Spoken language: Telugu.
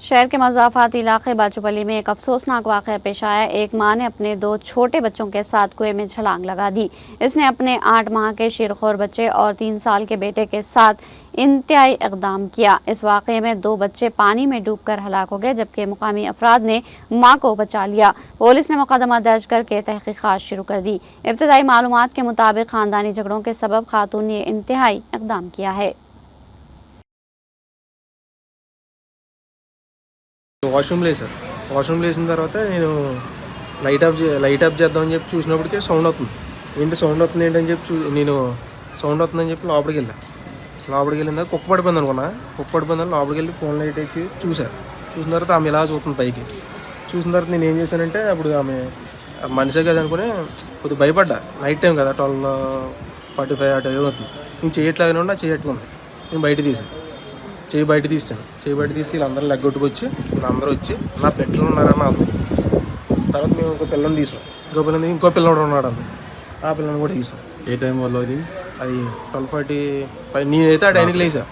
शहर के मज़ाफ़ाती इलाके बाचूपल्ली में एक अफसोसनाक वाक़या पेश आया। एक मां ने अपने 2 छोटे बच्चों के साथ कुएं में छलांग लगा दी। इसने अपने 8 माह के शीरखोर बच्चे और 3 साल के बेटे के साथ इंतहाई इक़दाम किया। इस वाक़े में 2 बच्चे पानी में डूबकर हलाक हो गए, जबकि मुकामी अफराद ने मां को बचा लिया। पुलिस ने मुकदमा दर्ज करके तहक़ीक़ात शुरू कर दी। इब्तदाई मालूमात के मुताबिक ख़ानदानी झगड़ों के सबब खातून ने इंतहाई इक़दाम किया है। వాష్రూమ్లో వేసాను. వాష్రూమ్లో వేసిన తర్వాత నేను లైట్ ఆఫ్ చేద్దామని చెప్పి చూసినప్పటికీ సౌండ్ అవుతుంది. ఏంటి సౌండ్ అవుతుంది ఏంటని చెప్పి నేను సౌండ్ అవుతుందని చెప్పి లోపలికి వెళ్ళిన తర్వాత కుక్క పడిపోయింది అనుకున్నా. కుక్క పడిపోయిందని లోపలికి వెళ్ళి ఫోన్ లైట్ వేసి చూశాను. చూసిన తర్వాత ఆమె ఇలా చూస్తుంది పైకి. చూసిన తర్వాత నేను ఏం చేశానంటే అప్పుడు ఆమె మనిషే కదా అనుకుని కొద్దిగా భయపడ్డా. నైట్ టైం కదా 12:45 ఆ టైం అవుతుంది. నేను చేయట్లాగానే ఉన్నా చేయట్టుకుంది. నేను బయట తీసాను. చేయి బయట తీసి వీళ్ళందరూ లెగ్గొట్టుకొచ్చి వీళ్ళందరూ వచ్చి నా పెట్టలు ఉన్నారని అంది. తర్వాత మేము ఇంకో పిల్లని తీసాం. ఇంకో పిల్లడు ఉన్నాడు అంది. ఆ పిల్లని కూడా తీసాం. ఏ టైం వల్ల అది 12:45 నేనైతే ఆ టైంకి లేసా.